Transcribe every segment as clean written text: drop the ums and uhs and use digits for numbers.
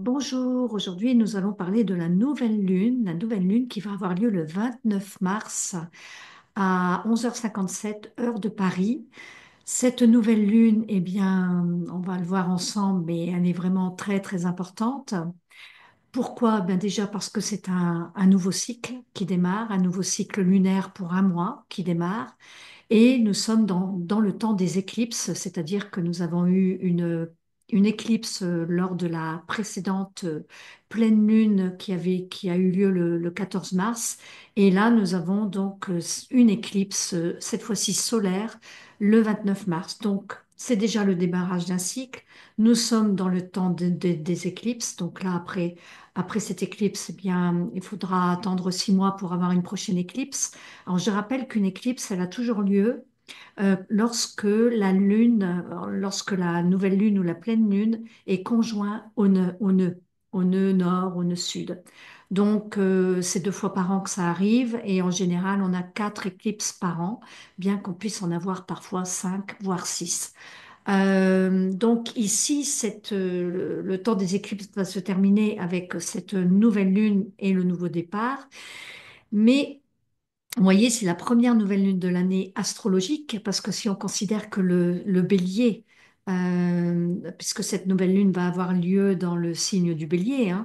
Bonjour, aujourd'hui nous allons parler de la nouvelle lune qui va avoir lieu le 29 mars à 11h57 heure de Paris. Cette nouvelle lune, eh bien, on va le voir ensemble, mais elle est vraiment très très importante. Pourquoi? Ben déjà parce que c'est un nouveau cycle qui démarre, un nouveau cycle lunaire pour un mois qui démarre. Et nous sommes dans le temps des éclipses, c'est-à-dire que nous avons eu une éclipse lors de la précédente pleine lune qui a eu lieu le 14 mars. Et là, nous avons donc une éclipse, cette fois-ci solaire, le 29 mars. Donc, c'est déjà le démarrage d'un cycle. Nous sommes dans le temps des éclipses. Donc là, après cette éclipse, eh bien, il faudra attendre 6 mois pour avoir une prochaine éclipse. Alors, je rappelle qu'une éclipse, elle a toujours lieu lorsque la nouvelle lune ou la pleine lune est conjoint au nœud nord, au nœud sud. Donc, c'est 2 fois par an que ça arrive et en général, on a 4 éclipses par an, bien qu'on puisse en avoir parfois 5, voire 6. Donc ici, le temps des éclipses va se terminer avec cette nouvelle lune et le nouveau départ. Mais vous voyez, c'est la première nouvelle lune de l'année astrologique, parce que si on considère que le bélier, puisque cette nouvelle lune va avoir lieu dans le signe du bélier, hein,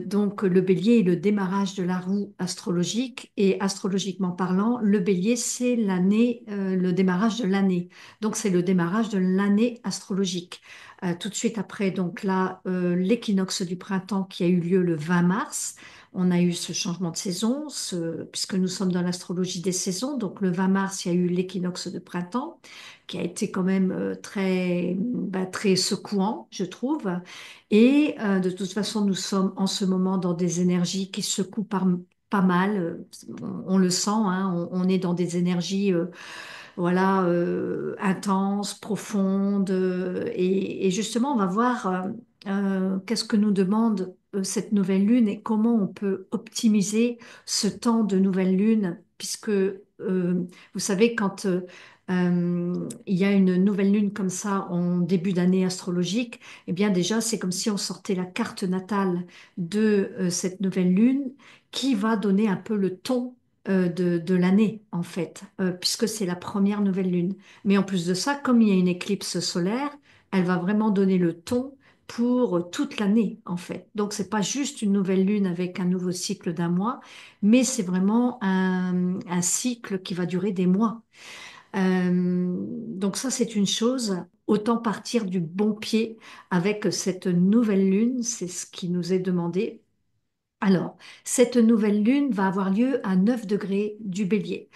donc le bélier est le démarrage de la roue astrologique, et astrologiquement parlant, le bélier, c'est l'année, le démarrage de l'année. Donc c'est le démarrage de l'année astrologique. Tout de suite après, donc là, l'équinoxe du printemps qui a eu lieu le 20 mars. On a eu ce changement de saison, puisque nous sommes dans l'astrologie des saisons. Donc le 20 mars, il y a eu l'équinoxe de printemps, qui a été quand même très secouant, je trouve. Et de toute façon, nous sommes en ce moment dans des énergies qui secouent pas mal. On le sent, hein, on est dans des énergies voilà, intense, profonde. Et justement, on va voir qu'est-ce que nous demande cette nouvelle lune et comment on peut optimiser ce temps de nouvelle lune, puisque vous savez, quand il y a une nouvelle lune comme ça en début d'année astrologique, eh bien déjà, c'est comme si on sortait la carte natale de cette nouvelle lune qui va donner un peu le ton de l'année, en fait, puisque c'est la première nouvelle lune. Mais en plus de ça, comme il y a une éclipse solaire, elle va vraiment donner le ton pour toute l'année, en fait. Donc, c'est pas juste une nouvelle lune avec un nouveau cycle d'un mois, mais c'est vraiment un cycle qui va durer des mois. Donc ça, c'est une chose. Autant partir du bon pied avec cette nouvelle lune, c'est ce qui nous est demandé. Alors, cette nouvelle lune va avoir lieu à 9 degrés du Bélier.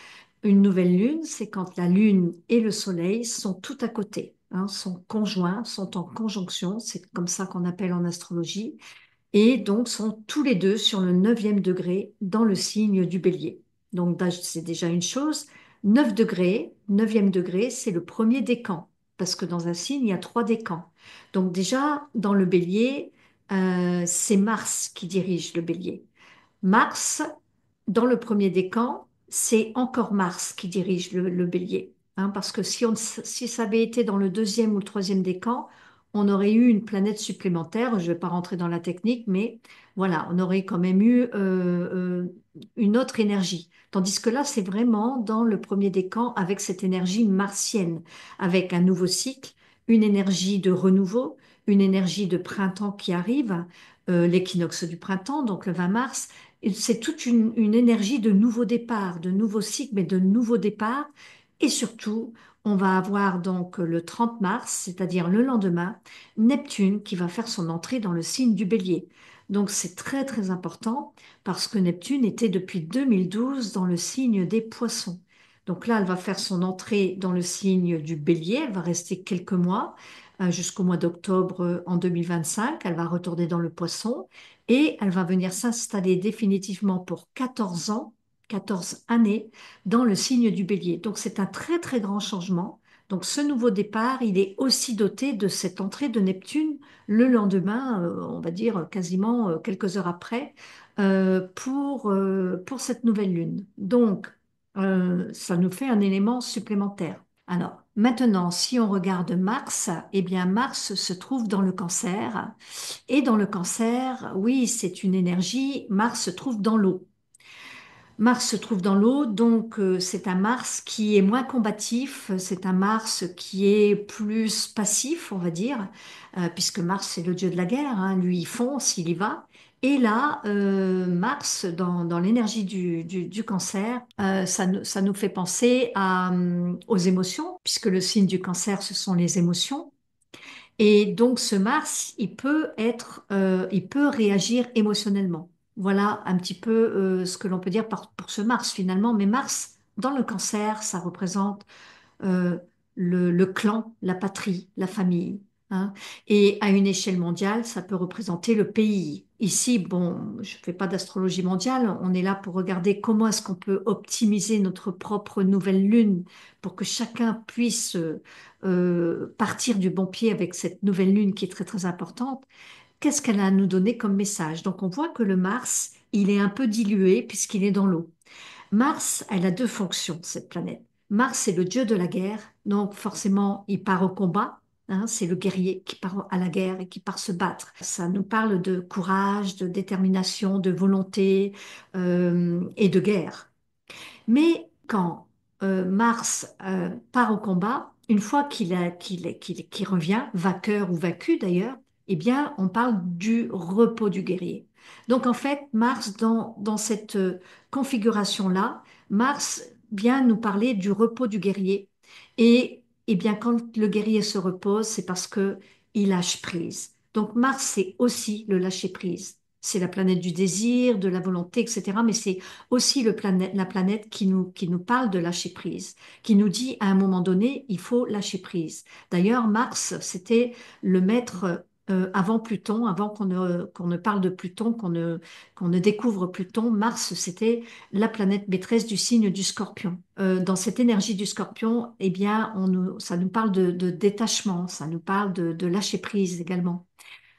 Une nouvelle lune, c'est quand la lune et le soleil sont tout à côté, hein, sont conjoints, sont en conjonction, c'est comme ça qu'on appelle en astrologie, et donc sont tous les deux sur le 9e degré dans le signe du Bélier. Donc c'est déjà une chose. 9 degrés, 9e degré, c'est le premier décan, parce que dans un signe, il y a 3 décans. Donc déjà, dans le Bélier, c'est Mars qui dirige le Bélier. Mars, dans le premier décan, c'est encore Mars qui dirige le bélier. Hein, parce que si ça avait été dans le deuxième ou le troisième décan, on aurait eu une planète supplémentaire. Je ne vais pas rentrer dans la technique, mais voilà, on aurait quand même eu une autre énergie. Tandis que là, c'est vraiment dans le premier décan avec cette énergie martienne, avec un nouveau cycle, une énergie de renouveau, une énergie de printemps qui arrive, l'équinoxe du printemps, donc le 20 mars. Et c'est toute une énergie de nouveau départ, de nouveau cycle, mais de nouveau départ. Et surtout, on va avoir donc le 30 mars, c'est-à-dire le lendemain, Neptune qui va faire son entrée dans le signe du Bélier. Donc c'est très très important parce que Neptune était depuis 2012 dans le signe des Poissons. Donc là, elle va faire son entrée dans le signe du Bélier. Elle va rester quelques mois, jusqu'au mois d'octobre en 2025. Elle va retourner dans le Poisson et elle va venir s'installer définitivement pour 14 ans, 14 années, dans le signe du Bélier. Donc c'est un très très grand changement. Donc ce nouveau départ, il est aussi doté de cette entrée de Neptune le lendemain, on va dire quasiment quelques heures après, pour cette nouvelle lune. Donc ça nous fait un élément supplémentaire. Alors, Maintenant, si on regarde Mars, eh bien Mars se trouve dans le Cancer. Et dans le Cancer, oui, c'est une énergie. Mars se trouve dans l'eau. Mars se trouve dans l'eau, donc c'est un Mars qui est moins combatif, c'est un Mars qui est plus passif, on va dire, puisque Mars c'est le dieu de la guerre, hein, lui il fonce, il y va. Et là, Mars, dans l'énergie du cancer, ça nous fait penser aux émotions, puisque le signe du cancer, ce sont les émotions. Et donc ce Mars, il peut réagir émotionnellement. Voilà un petit peu ce que l'on peut dire pour ce Mars finalement. Mais Mars, dans le cancer, ça représente euh, le clan, la patrie, la famille, hein. Et à une échelle mondiale, ça peut représenter le pays. Ici, bon, je ne fais pas d'astrologie mondiale, on est là pour regarder comment est-ce qu'on peut optimiser notre propre nouvelle lune pour que chacun puisse partir du bon pied avec cette nouvelle lune qui est très très importante. Qu'est-ce qu'elle a à nous donner comme message? Donc on voit que le Mars, il est un peu dilué puisqu'il est dans l'eau. Mars, elle a deux fonctions, cette planète. Mars, c'est le dieu de la guerre, donc forcément, il part au combat, hein, c'est le guerrier qui part à la guerre et qui part se battre. Ça nous parle de courage, de détermination, de volonté et de guerre. Mais quand Mars part au combat, une fois qu'il revient, vainqueur ou vaincu d'ailleurs, eh bien, on parle du repos du guerrier. Donc en fait, Mars, dans cette configuration-là, Mars vient nous parler du repos du guerrier. Et eh bien, quand le guerrier se repose, c'est parce que il lâche prise. Donc Mars, c'est aussi le lâcher prise. C'est la planète du désir, de la volonté, etc. Mais c'est aussi la planète qui nous parle de lâcher prise, qui nous dit à un moment donné, il faut lâcher prise. D'ailleurs, Mars, c'était le maître avant Pluton, avant qu'on ne parle de Pluton, qu'on ne découvre Pluton. Mars, c'était la planète maîtresse du signe du Scorpion. Dans cette énergie du Scorpion, eh bien, ça nous parle de détachement, ça nous parle de lâcher prise également.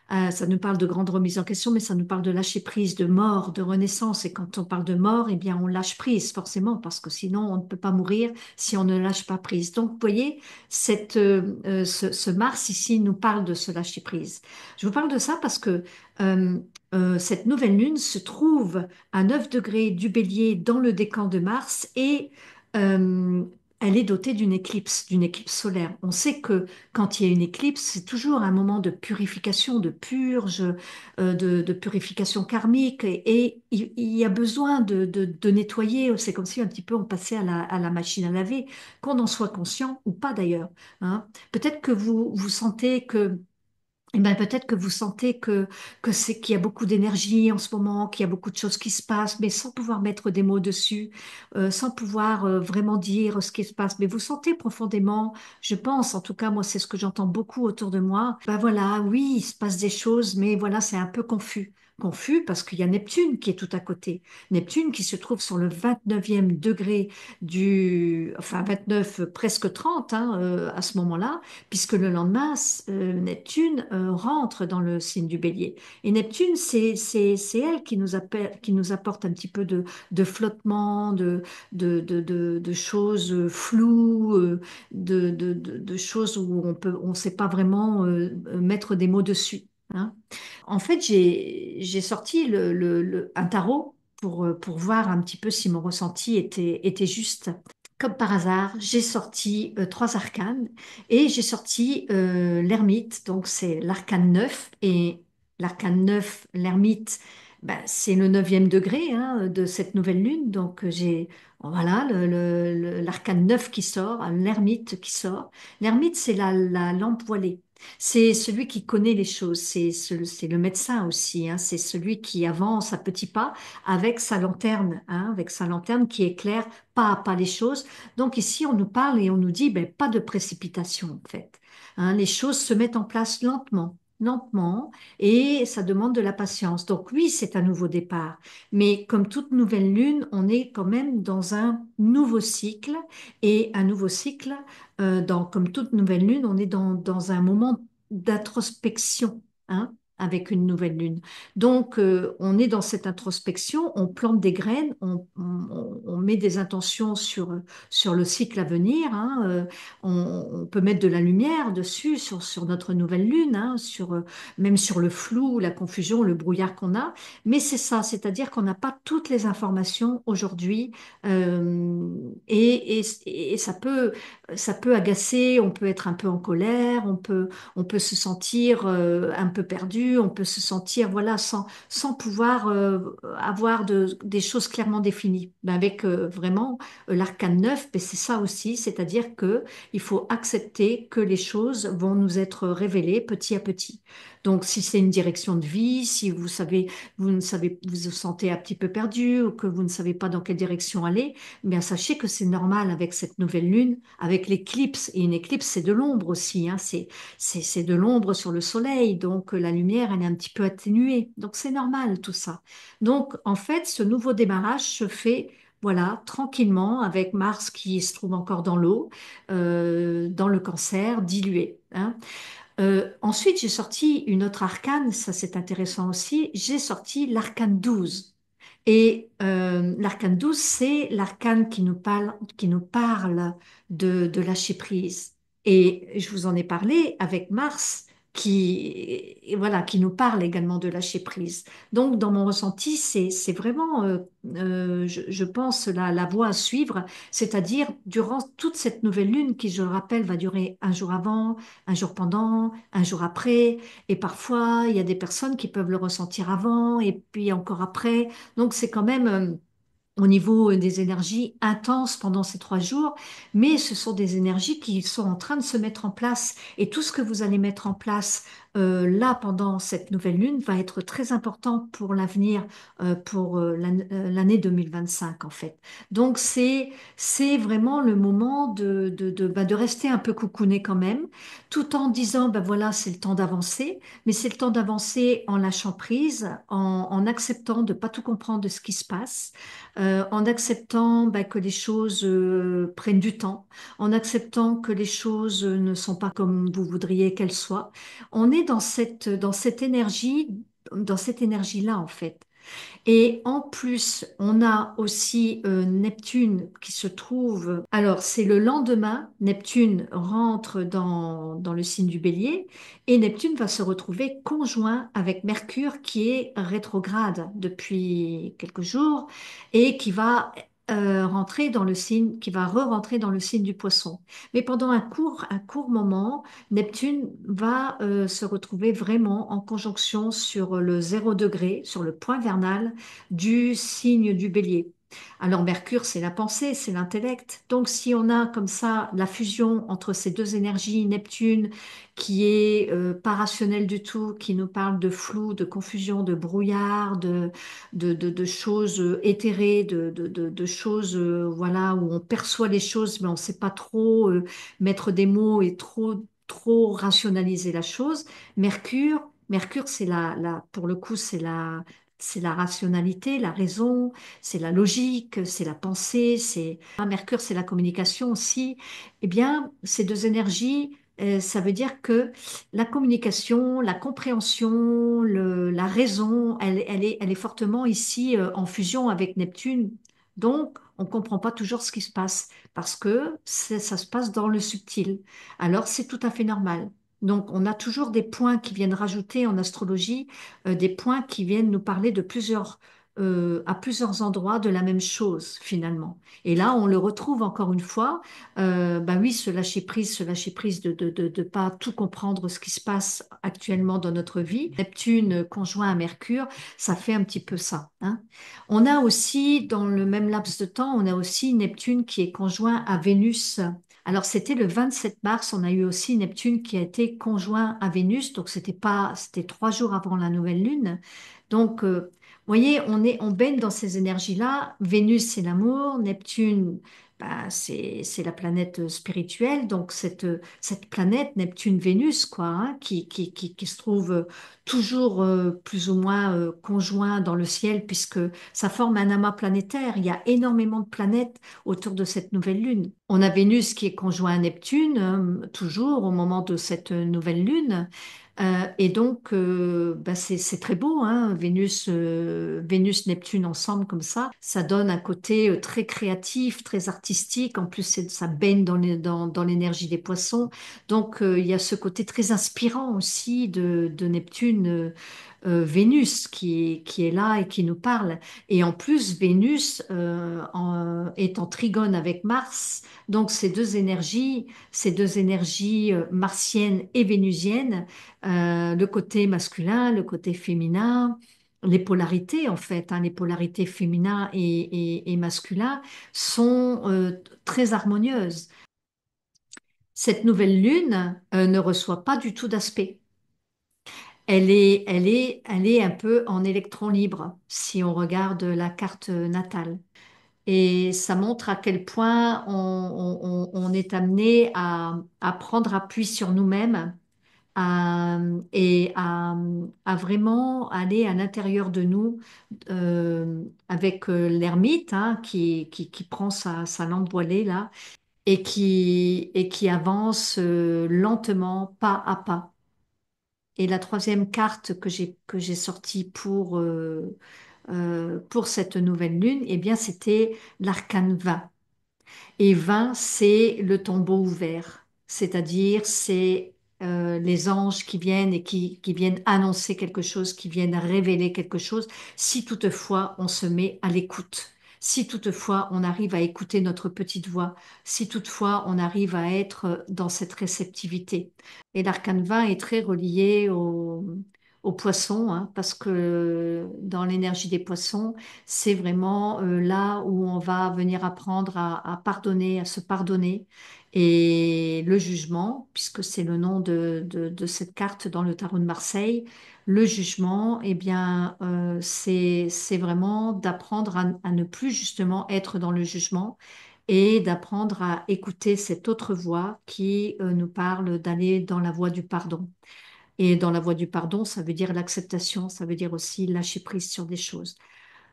Ça nous parle de grandes remises en question, mais ça nous parle de lâcher prise, de mort, de renaissance. Et quand on parle de mort, eh bien, on lâche prise, forcément, parce que sinon, on ne peut pas mourir si on ne lâche pas prise. Donc, vous voyez, ce Mars ici nous parle de ce lâcher prise. Je vous parle de ça parce que euh, cette nouvelle lune se trouve à 9 degrés du Bélier dans le décan de Mars et euh, elle est dotée d'une éclipse solaire. On sait que quand il y a une éclipse, c'est toujours un moment de purification, de purge, de purification karmique, et il y a besoin de nettoyer. C'est comme si un petit peu on passait à la machine à laver, qu'on en soit conscient ou pas d'ailleurs, hein. Peut-être que vous sentez que eh ben, peut-être que vous sentez qu'il y a beaucoup d'énergie en ce moment, qu'il y a beaucoup de choses qui se passent, mais sans pouvoir mettre des mots dessus, sans pouvoir vraiment dire ce qui se passe. Mais vous sentez profondément, je pense, en tout cas, moi, c'est ce que j'entends beaucoup autour de moi. Ben voilà, oui, il se passe des choses, mais voilà, c'est un peu confus. Confus parce qu'il y a Neptune qui est tout à côté. Neptune qui se trouve sur le 29e degré enfin 29, presque 30, hein, à ce moment-là, puisque le lendemain, Neptune rentre dans le signe du Bélier. Et Neptune, c'est elle qui nous apporte un petit peu de flottement, de choses floues, de choses où on ne sait pas vraiment mettre des mots dessus, hein. En fait, j'ai sorti un tarot pour voir un petit peu si mon ressenti était juste. Comme par hasard, j'ai sorti trois arcanes et j'ai sorti l'ermite, donc c'est l'arcane 9 et l'arcane 9, l'ermite, ben, c'est le neuvième degré hein, de cette nouvelle lune, donc j'ai voilà l'arcane 9 qui sort, l'ermite qui sort. L'ermite, c'est la lampe voilée. C'est celui qui connaît les choses, c'est le médecin aussi, hein, c'est celui qui avance à petits pas avec sa lanterne, hein, avec sa lanterne qui éclaire pas à pas les choses. Donc ici, on nous parle et on nous dit, ben, pas de précipitation en fait, hein. Les choses se mettent en place lentement, lentement, et ça demande de la patience. Donc oui, c'est un nouveau départ, mais comme toute nouvelle lune, on est quand même dans un nouveau cycle, et un nouveau cycle, comme toute nouvelle lune, on est dans un moment d'introspection, hein. avec une nouvelle lune. Donc, on est dans cette introspection, on plante des graines, on met des intentions sur le cycle à venir, hein, on peut mettre de la lumière dessus, sur notre nouvelle lune, hein, même sur le flou, la confusion, le brouillard qu'on a. Mais c'est ça, c'est-à-dire qu'on n'a pas toutes les informations aujourd'hui et ça peut agacer, on peut être un peu en colère, on peut se sentir un peu perdu, on peut se sentir voilà sans pouvoir avoir des choses clairement définies. Ben, avec vraiment l'arcane 9, ben, c'est ça aussi, c'est-à-dire que il faut accepter que les choses vont nous être révélées petit à petit. Donc, si c'est une direction de vie, si vous savez, vous ne savez, vous vous sentez un petit peu perdu ou que vous ne savez pas dans quelle direction aller, eh bien, sachez que c'est normal avec cette nouvelle lune, avec l'éclipse. Et une éclipse, c'est de l'ombre aussi, hein, c'est de l'ombre sur le soleil. Donc, la lumière, elle est un petit peu atténuée. Donc, c'est normal tout ça. Donc, en fait, ce nouveau démarrage se fait voilà, tranquillement, avec Mars qui se trouve encore dans l'eau, dans le cancer, dilué, hein. Ensuite, j'ai sorti une autre arcane, ça c'est intéressant aussi, j'ai sorti l'arcane 12. Et l'arcane 12, c'est l'arcane qui nous parle de lâcher prise. Et je vous en ai parlé avec Mars, et voilà, qui nous parle également de lâcher prise. Donc, dans mon ressenti, c'est vraiment, je pense, la voie à suivre, c'est-à-dire durant toute cette nouvelle lune qui, je le rappelle, va durer un jour avant, un jour pendant, un jour après. Et parfois, il y a des personnes qui peuvent le ressentir avant et puis encore après. Donc, c'est quand même au niveau des énergies intenses pendant ces 3 jours, mais ce sont des énergies qui sont en train de se mettre en place. Et tout ce que vous allez mettre en place là pendant cette nouvelle lune va être très important pour l'avenir, pour l'année 2025 en fait. Donc c'est vraiment le moment de rester un peu coucouné quand même, tout en disant ben voilà c'est le temps d'avancer, mais c'est le temps d'avancer en lâchant prise, en acceptant de pas tout comprendre de ce qui se passe, en acceptant bah, que les choses prennent du temps, en acceptant que les choses ne sont pas comme vous voudriez qu'elles soient. On est dans cette énergie-là en fait. Et en plus, on a aussi Neptune qui se trouve. Alors, c'est le lendemain, Neptune rentre dans le signe du Bélier et Neptune va se retrouver conjoint avec Mercure qui est rétrograde depuis quelques jours et qui va rentrer dans le signe, qui va re-rentrer dans le signe du Poisson. Mais pendant un court moment, Neptune va se retrouver vraiment en conjonction sur le 0 degré, sur le point vernal du signe du Bélier. Alors Mercure, c'est la pensée, c'est l'intellect. Donc si on a comme ça la fusion entre ces deux énergies, Neptune qui est pas rationnelle du tout, qui nous parle de flou, de confusion, de brouillard, de choses éthérées, de choses voilà où on perçoit les choses mais on ne sait pas trop mettre des mots et trop rationaliser la chose. Mercure, pour le coup, c'est la rationalité, la raison, c'est la logique, c'est la pensée, Mercure, c'est la communication aussi. Eh bien, ces deux énergies, ça veut dire que la communication, la compréhension, la raison, elle est fortement ici en fusion avec Neptune. Donc, on ne comprend pas toujours ce qui se passe parce que ça se passe dans le subtil. Alors, c'est tout à fait normal. Donc, on a toujours des points qui viennent rajouter en astrologie, des points qui viennent nous parler à plusieurs endroits de la même chose, finalement. Et là, on le retrouve encore une fois. Ben oui, ce lâcher prise de pas tout comprendre ce qui se passe actuellement dans notre vie. Neptune conjoint à Mercure, ça fait un petit peu ça, hein. On a aussi, dans le même laps de temps, on a aussi Neptune qui est conjoint à Vénus. Alors, c'était le 27 mars, on a eu aussi Neptune qui a été conjoint à Vénus, donc c'était 3 jours avant la nouvelle lune. Donc, vous voyez, on baigne dans ces énergies-là. Vénus, c'est l'amour, Neptune, bah, c'est la planète spirituelle, donc cette planète Neptune-Vénus, quoi, hein, qui se trouve toujours plus ou moins conjoint dans le ciel, puisque ça forme un amas planétaire. Il y a énormément de planètes autour de cette nouvelle lune. On a Vénus qui est conjoint à Neptune, toujours au moment de cette nouvelle lune. Et donc, bah, c'est très beau, hein, Vénus, Neptune ensemble comme ça donne un côté très créatif, très artistique. En plus, ça baigne dans l'énergie des poissons. Donc, il y a ce côté très inspirant aussi de Neptune, Vénus qui est là et qui nous parle. Et en plus, Vénus est en trigone avec Mars. Donc, ces deux énergies martiennes et vénusiennes, le côté masculin, le côté féminin, les polarités en fait, hein, les polarités féminin et masculin sont très harmonieuses. Cette nouvelle lune ne reçoit pas du tout d'aspect. Elle est un peu en électron libre si on regarde la carte natale. Et ça montre à quel point on est amené à prendre appui sur nous-mêmes et à vraiment aller à l'intérieur de nous avec l'ermite hein, qui prend sa lampe voilée là et qui avance lentement, pas à pas. Et la troisième carte que j'ai sortie pour cette nouvelle lune, eh bien, c'était l'arcane 20. Et 20, c'est le tombeau ouvert, c'est-à-dire c'est les anges qui viennent et qui viennent annoncer quelque chose, qui viennent révéler quelque chose, si toutefois on se met à l'écoute, si toutefois on arrive à écouter notre petite voix, si toutefois on arrive à être dans cette réceptivité. Et l'arcane 20 est très relié au poisson, hein, parce que dans l'énergie des poissons, c'est vraiment là où on va venir apprendre à pardonner, à se pardonner. Et le jugement, puisque c'est le nom de cette carte dans le tarot de Marseille, le jugement, eh bien, c'est vraiment d'apprendre à ne plus justement être dans le jugement et d'apprendre à écouter cette autre voix qui nous parle d'aller dans la voie du pardon. Et dans la voie du pardon, ça veut dire l'acceptation, ça veut dire aussi lâcher prise sur des choses.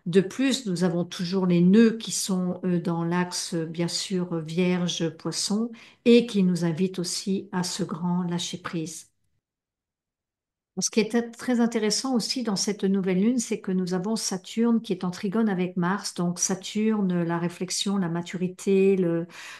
De plus, nous avons toujours les nœuds qui sont dans l'axe, bien sûr, Vierge-Poisson et qui nous invitent aussi à ce grand lâcher-prise. Ce qui est très intéressant aussi dans cette nouvelle lune, c'est que nous avons Saturne qui est en trigone avec Mars. Donc Saturne, la réflexion, la maturité,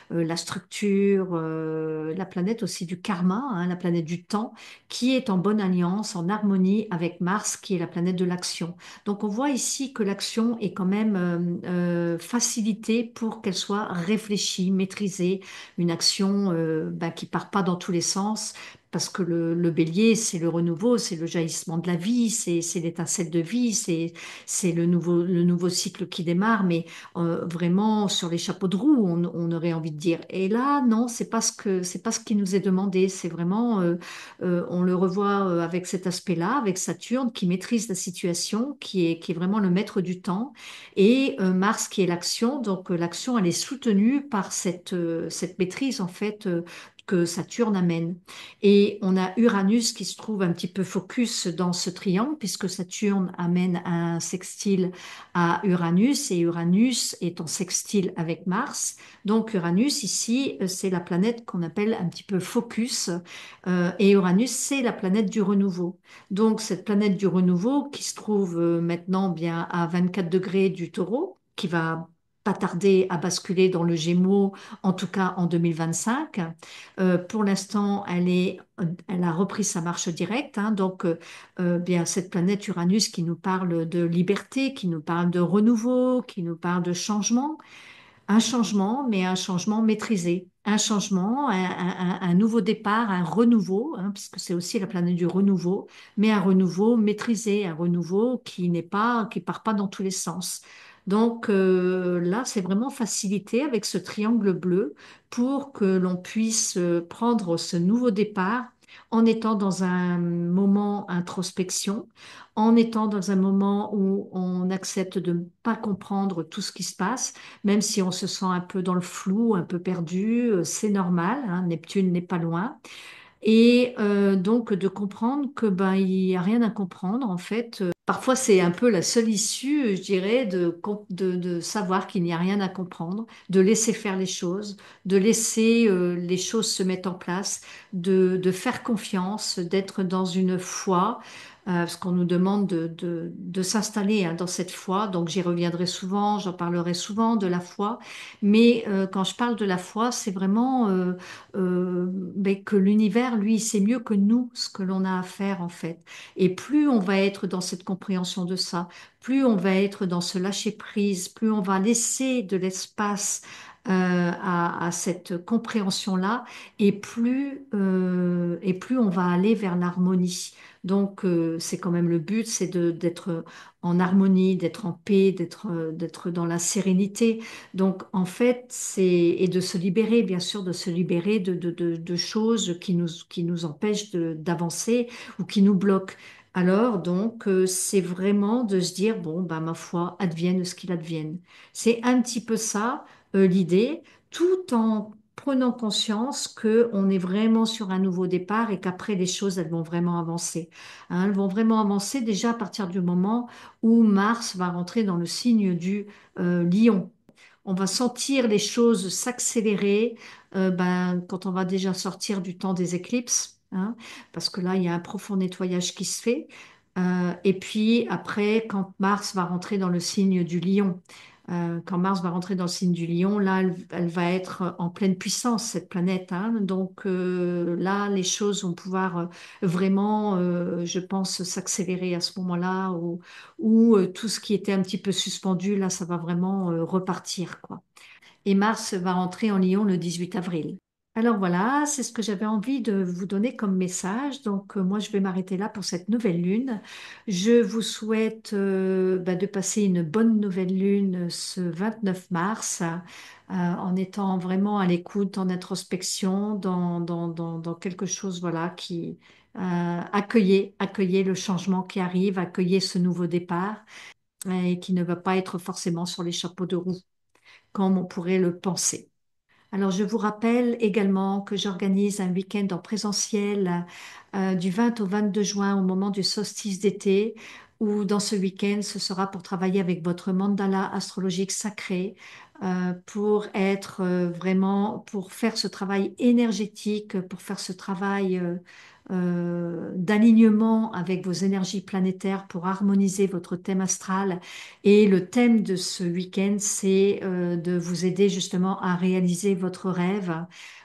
la structure, la planète aussi du karma, hein, la planète du temps, qui est en bonne alliance, en harmonie avec Mars, qui est la planète de l'action. Donc on voit ici que l'action est quand même facilitée pour qu'elle soit réfléchie, maîtrisée, une action bah, qui part pas dans tous les sens parce que le bélier, c'est le renouveau, c'est le jaillissement de la vie, c'est l'étincelle de vie, c'est le nouveau cycle qui démarre, mais vraiment sur les chapeaux de roue, on aurait envie de dire. Et là, non, c'est pas ce qui nous est demandé. C'est vraiment, on le revoit avec cet aspect-là, avec Saturne qui maîtrise la situation, qui est vraiment le maître du temps, et Mars qui est l'action. Donc l'action, elle est soutenue par cette maîtrise en fait que Saturne amène. Et on a Uranus qui se trouve un petit peu focus dans ce triangle, puisque Saturne amène un sextile à Uranus, et Uranus est en sextile avec Mars. Donc Uranus, ici, c'est la planète qu'on appelle un petit peu focus, et Uranus, c'est la planète du renouveau. Donc cette planète du renouveau qui se trouve maintenant bien à 24 degrés du Taureau, qui va pas tarder à basculer dans le Gémeaux, en tout cas en 2025. Pour l'instant, elle a repris sa marche directe, hein, donc bien cette planète Uranus qui nous parle de liberté, qui nous parle de renouveau, qui nous parle de changement, un changement, mais un changement maîtrisé, un changement, un nouveau départ, un renouveau, hein, puisque c'est aussi la planète du renouveau, mais un renouveau maîtrisé, un renouveau qui part pas dans tous les sens. Donc là, c'est vraiment facilité avec ce triangle bleu pour que l'on puisse prendre ce nouveau départ en étant dans un moment introspection, en étant dans un moment où on accepte de ne pas comprendre tout ce qui se passe, même si on se sent un peu dans le flou, un peu perdu, c'est normal, hein, Neptune n'est pas loin. et donc de comprendre que ben il n'y a rien à comprendre en fait. Parfois c'est un peu la seule issue, je dirais, de savoir qu'il n'y a rien à comprendre, de laisser faire les choses, de laisser les choses se mettre en place, de faire confiance, d'être dans une foi. Parce qu'on nous demande de s'installer hein, dans cette foi, donc j'y reviendrai souvent, j'en parlerai souvent de la foi, mais quand je parle de la foi, c'est vraiment mais que l'univers, lui, sait mieux que nous ce que l'on a à faire en fait. Et plus on va être dans cette compréhension de ça, plus on va être dans ce lâcher-prise, plus on va laisser de l'espace à cette compréhension-là, et plus on va aller vers l'harmonie. Donc, c'est quand même le but, c'est d'être en harmonie, d'être en paix, d'être dans la sérénité. Donc, en fait, et de se libérer, bien sûr, de se libérer de choses qui nous empêchent d'avancer ou qui nous bloquent. Alors, donc, c'est vraiment de se dire, bon, bah, ma foi, advienne ce qu'il advienne. C'est un petit peu ça, l'idée, tout en prenant conscience qu'on est vraiment sur un nouveau départ et qu'après, les choses, elles vont vraiment avancer. Hein, elles vont vraiment avancer déjà à partir du moment où Mars va rentrer dans le signe du Lion. On va sentir les choses s'accélérer ben, quand on va déjà sortir du temps des éclipses, hein, parce que là, il y a un profond nettoyage qui se fait. Et puis après, quand Mars va rentrer dans le signe du Lion, quand Mars va rentrer dans le signe du Lion, là, elle va être en pleine puissance, cette planète, hein. Donc là, les choses vont pouvoir vraiment, je pense, s'accélérer à ce moment-là, où tout ce qui était un petit peu suspendu, là, ça va vraiment repartir, quoi. Et Mars va rentrer en Lion le 18 avril. Alors voilà, c'est ce que j'avais envie de vous donner comme message. Donc moi, je vais m'arrêter là pour cette nouvelle lune. Je vous souhaite bah, de passer une bonne nouvelle lune ce 29 mars, en étant vraiment à l'écoute, en introspection, dans quelque chose voilà, qui accueillez le changement qui arrive, accueillez ce nouveau départ et qui ne va pas être forcément sur les chapeaux de roue, comme on pourrait le penser. Alors, je vous rappelle également que j'organise un week-end en présentiel du 20 au 22 juin au moment du solstice d'été, où dans ce week-end, ce sera pour travailler avec votre mandala astrologique sacré, pour être vraiment, pour faire ce travail énergétique, pour faire ce travail d'alignement avec vos énergies planétaires pour harmoniser votre thème astral. Et le thème de ce week-end, c'est de vous aider justement à réaliser votre rêve.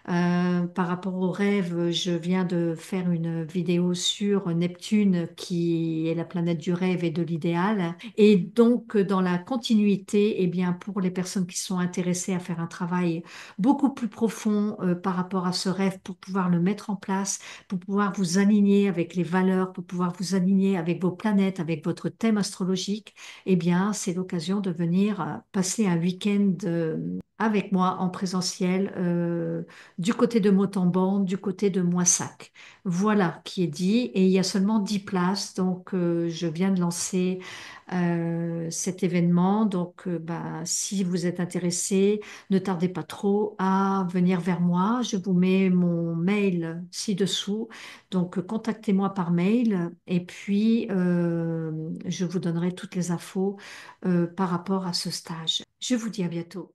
Par rapport au rêve, je viens de faire une vidéo sur Neptune, qui est la planète du rêve et de l'idéal. Et donc, dans la continuité, eh bien, pour les personnes qui sont intéressées à faire un travail beaucoup plus profond par rapport à ce rêve, pour pouvoir le mettre en place, pour pouvoir vous aligner avec les valeurs, pour pouvoir vous aligner avec vos planètes, avec votre thème astrologique, eh bien, c'est l'occasion de venir passer un week-end avec moi en présentiel du côté de Montauban, du côté de Moissac. Voilà qui est dit. Et il y a seulement 10 places, donc je viens de lancer cet événement. Donc, bah, si vous êtes intéressé, ne tardez pas trop à venir vers moi. Je vous mets mon mail ci-dessous. Donc, contactez-moi par mail et puis je vous donnerai toutes les infos par rapport à ce stage. Je vous dis à bientôt.